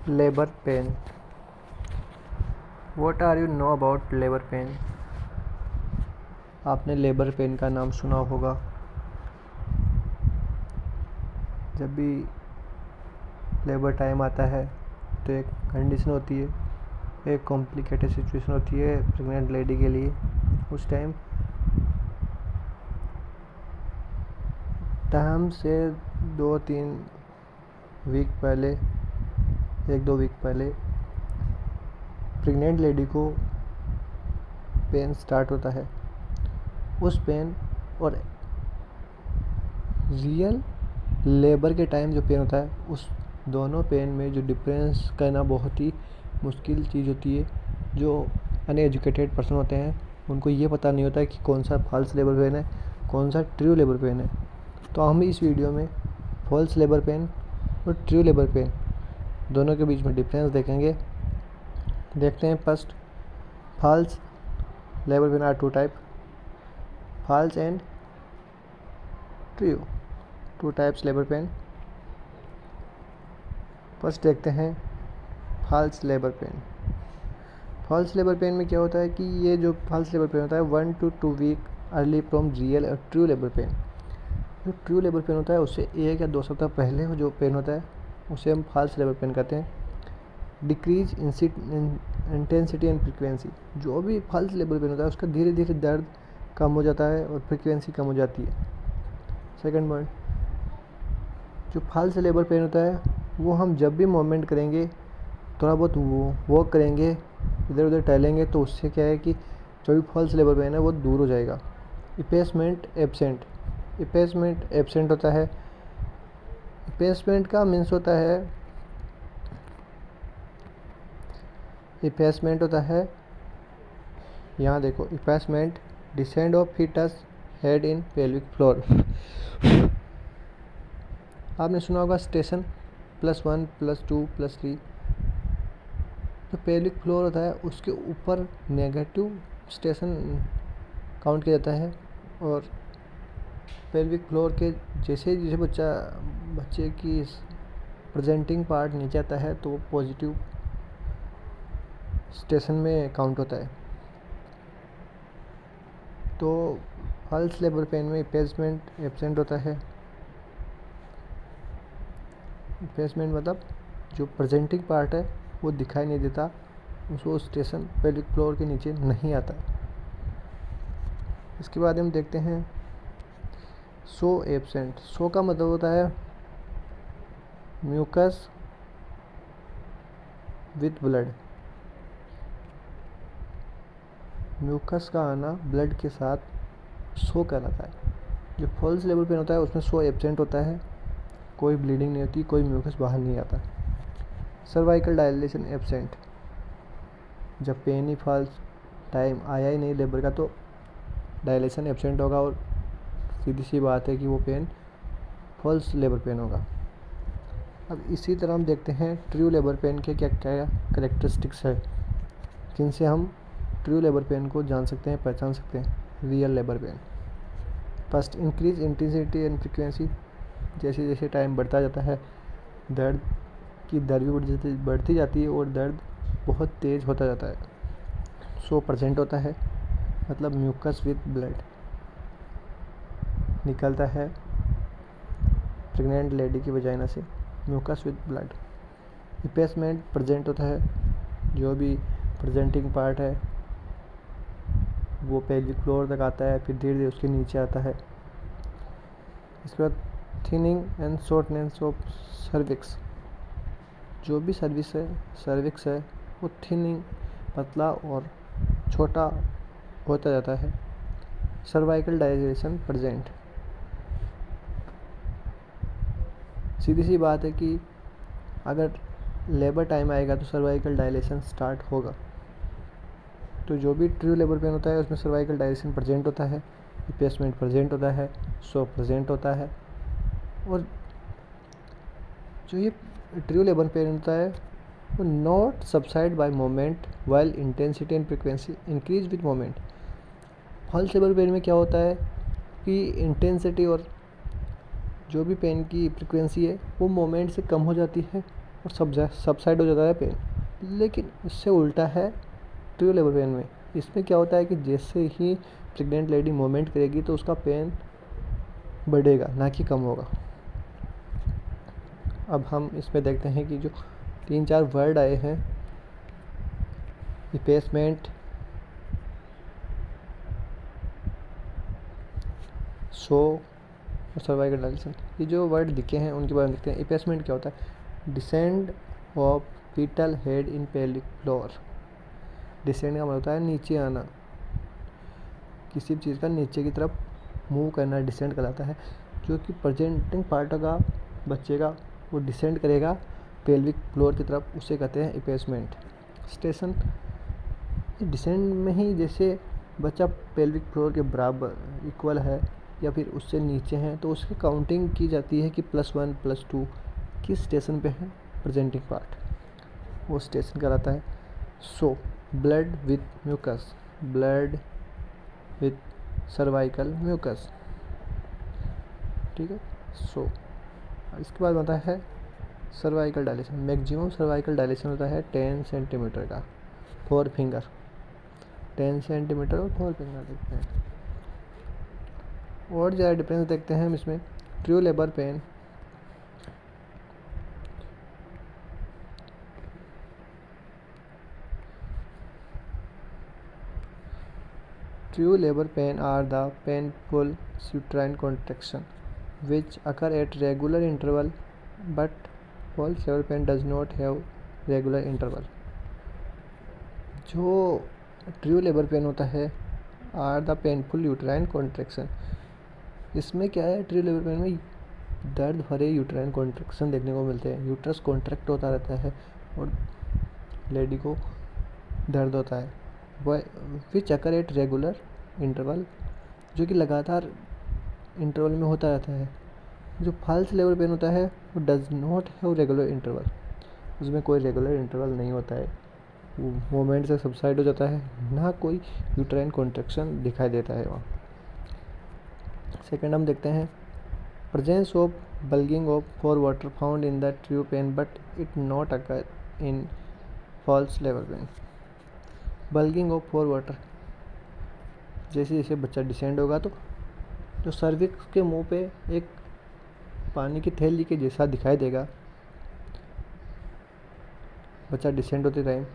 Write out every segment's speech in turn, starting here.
Labour pain. What are you know about labour pain? आपने labour pain का नाम सुना होगा। जब भी लेबर टाइम आता है तो एक कंडीशन होती है, एक कॉम्प्लिकेटेड सिचुएशन होती है प्रेग्नेंट लेडी के लिए। उस टाइम से 2-3 वीक पहले, 1-2 वीक पहले प्रेग्नेंट लेडी को पेन स्टार्ट होता है। उस पेन और रियल लेबर के टाइम जो पेन होता है, उस दोनों पेन में जो डिफरेंस करना बहुत ही मुश्किल चीज़ होती है। जो अनएजुकेटेड पर्सन होते हैं उनको ये पता नहीं होता है कि कौन सा फॉल्स लेबर पेन है, कौन सा ट्रू लेबर पेन है। तो हम इस वीडियो में फॉल्स लेबर पेन और ट्रू लेबर पेन दोनों के बीच में डिफरेंस देखेंगे। देखते हैं। First, false labour pain are two type, false and true, two types labour pain. First देखते हैं false labour pain. False labour pain में क्या होता है कि ये जो फॉल्स लेबर पेन होता है 1 to 2 week early from real और ट्रू लेबर पेन। जो ट्रू लेबर पेन होता है उससे 1 या 2 सप्ताह पहले जो पेन होता है उसे हम फॉल्स लेबर पेन कहते हैं। Decrease intensity and frequency. जो भी फॉल्स लेबर पेन होता है उसका धीरे धीरे दर्द कम हो जाता है और फ्रिक्वेंसी कम हो जाती है। सेकंड पॉइंट, जो फॉल्स लेबर पेन होता है वो हम जब भी मूवमेंट करेंगे, थोड़ा बहुत वॉक करेंगे, इधर उधर टहलेंगे, तो उससे क्या है कि जो भी फॉल्स लेबर पेन है वो दूर हो जाएगा। इपेसमेंट एब्सेंट। इपेसमेंट एब्सेंट होता है। इपेसमेंट का मीन्स होता है, इपेसमेंट होता है, यहाँ देखो, effacement descent of foetus head in pelvic floor. आपने सुना होगा स्टेशन +1 +2 +3। जो पेल्विक फ्लोर होता है उसके ऊपर नेगेटिव स्टेशन काउंट किया जाता है, और पेल्विक फ्लोर के जैसे जैसे बच्चे की प्रेजेंटिंग पार्ट नीचे आता है तो वो पॉजिटिव स्टेशन में काउंट होता है। तो फॉल्स लेबर पेन में इपेसमेंट एब्सेंट होता है। इपेसमेंट मतलब जो प्रेजेंटिंग पार्ट है वो दिखाई नहीं देता, उसको स्टेशन पेल्विक फ्लोर के नीचे नहीं आता। इसके बाद हम देखते हैं सो एब्सेंट। सो का मतलब होता है म्यूकस विथ ब्लड। म्यूकस का आना ब्लड के साथ सो कहलाता है। जो फॉल्स लेबर पेन होता है उसमें सो एब्सेंट होता है, कोई ब्लीडिंग नहीं होती, कोई म्यूकस बाहर नहीं आता। Cervical dilation absent. जब पेन ही फॉल्स टाइम आया ही नहीं लेबर का तो डायलेशन एब्सेंट होगा, और सीधी सी बात है कि वो पेन फॉल्स लेबर पेन होगा। अब इसी तरह हम देखते हैं ट्रू लेबर पेन के क्या क्या करेक्टरिस्टिक्स है, जिनसे हम ट्रू लेबर पेन को जान सकते हैं, पहचान सकते हैं real labour pain. First, increase intensity and frequency. जैसे जैसे टाइम बढ़ता जाता है दर्द की दर भी बढ़ती जाती है और दर्द बहुत तेज़ होता जाता है। सो प्रेजेंट होता है मतलब म्यूकस विथ ब्लड निकलता है प्रेग्नेंट लेडी की वजाइना से, म्यूकस विथ ब्लड। इपेसमेंट प्रेजेंट होता है, जो भी प्रेजेंटिंग पार्ट है वो पेल्विक फ्लोर तक आता है, फिर धीरे धीरे उसके नीचे आता है। इसके बाद thinning and shortness of cervix. जो भी सर्विक्स है वो थिनिंग, पतला और छोटा होता जाता है। Cervical dilation present. सीधी सी बात है कि अगर लेबर टाइम आएगा तो सर्वाइकल डायलेशन स्टार्ट होगा। तो जो भी ट्रू लेबर पेन होता है उसमें सर्वाइकल डायलेशन प्रेजेंट होता है, इपेसमेंट प्रेजेंट होता है, सो प्रेजेंट होता है। और जो ये ट्रू लेबर पेन होता है वो not subside by moment while intensity and frequency increase with moment. False labour pain में क्या होता है कि इंटेंसिटी और जो भी पेन की फ्रिक्वेंसी है वो मोमेंट से कम हो जाती है, और सबसाइड हो जाता है पेन। लेकिन इससे उल्टा है ट्रू लेबर पेन में। इसमें क्या होता है कि जैसे ही प्रेग्नेंट लेडी मूवमेंट करेगी तो उसका पेन बढ़ेगा, ना कि कम होगा। अब हम इसमें देखते हैं कि जो 3-4 वर्ड आए हैं, इपेसमेंट, सो और सर्वाइकल डायलेशन, ये जो वर्ड दिखे हैं उनके बारे में देखते हैं। इपेसमेंट क्या होता है? Descend of fetal head in pelvic floor. Descend का मतलब होता है नीचे आना, किसी भी चीज़ का नीचे की तरफ मूव करना डिसेंड कहलाता है। जो कि प्रेजेंटिंग पार्ट का बच्चे का वो डिसेंड करेगा पेल्विक फ्लोर की तरफ, उसे कहते हैं इपेसमेंट। स्टेशन डिसेंड में ही जैसे बच्चा पेल्विक फ्लोर के बराबर इक्वल है या फिर उससे नीचे हैं तो उसकी काउंटिंग की जाती है कि +1 +2 किस स्टेशन पे है प्रेजेंटिंग पार्ट, वो स्टेशन कहलाता है। So blood with mucus, blood with cervical mucus, ठीक है। सो इसके बाद आता है cervical dilation. Maximum cervical dilation होता है 10 सेंटीमीटर का, 4 फिंगर, 10 सेंटीमीटर और 4 फिंगर देखते हैं। और ज़्यादा डिफरेंस देखते हैं हम इसमें। True labour pen, true labor pain are the painful uterine contraction which occur at regular interval, but false labor pain does not have regular interval। जो ट्रू लेबर पेन होता है are the painful uterine contraction, इसमें क्या है, true labour pain में दर्द भरे uterine contraction देखने को मिलते हैं। यूट्रस कॉन्ट्रैक्ट होता रहता है और लेडी को दर्द होता है। वह विच अकर एट रेगुलर इंटरवल, जो कि लगातार इंटरवल में होता रहता है। जो फॉल्स लेबर पेन होता है वो does not have regular interval, उसमें कोई रेगुलर इंटरवल नहीं होता है, वो मोमेंट से सबसाइड हो जाता है, ना कोई यूट्राइन कॉन्ट्रैक्शन दिखाई देता है वहाँ। सेकेंड हम देखते हैं presence of bulging of fore water found in the true pain but it not occur in false labour pain. Bulging of fore water, जैसे जैसे बच्चा डिसेंड होगा तो जो सर्विक्स के मुंह पे एक पानी की थैली के जैसा दिखाई देगा बच्चा डिसेंड होते टाइम,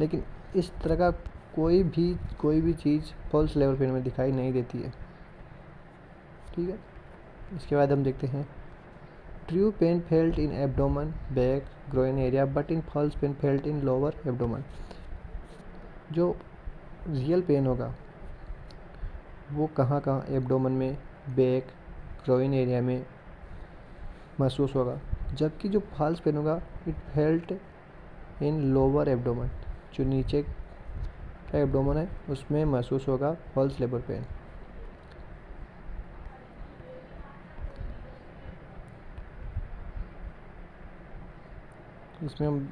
लेकिन इस तरह का कोई भी चीज़ फॉल्स लेबर पेन में दिखाई नहीं देती है, ठीक है। इसके बाद हम देखते हैं true pain felt in abdomen, back, groin area but in false pain felt in lower abdomen. जो रियल पेन होगा वो कहाँ एब्डोमन में, बैक, ग्रोइन एरिया में महसूस होगा, जबकि जो फॉल्स पेन होगा it felt in lower abdomen, जो नीचे का एब्डोमन है उसमें महसूस होगा फॉल्स लेबर पेन। इसमें हम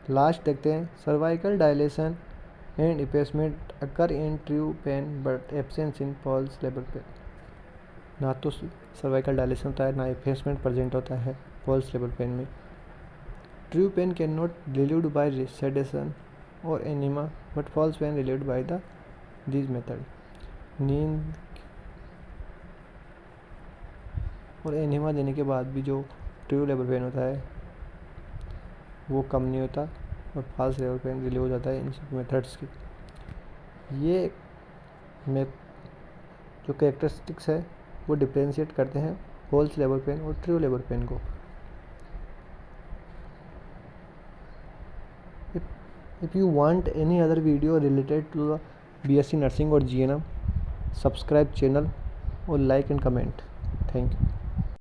लास्ट देखते हैं cervical dilation and effacement occur in true pain but absence in false labour pain. ना तो सर्वाइकल डायलेशन होता है ना इपेसमेंट प्रेजेंट होता है फॉल्स लेबर पेन में। True pain can not relieved by sedation और enema but false pain relieved by the this method. नींद और एनिमा देने के बाद भी जो ट्रू लेबर पेन होता है वो कम नहीं होता और फॉल्स लेबर पेन रिलीव हो जाता है इन सब मेथड्स की। ये में जो कैरेक्टरिस्टिक्स है वो डिफ्रेंशिएट करते हैं फॉल्स लेबर पेन और ट्रू लेबर पेन को। If you want any other video related to the BSc Nursing or GNM, subscribe channel or like and comment. Thank you.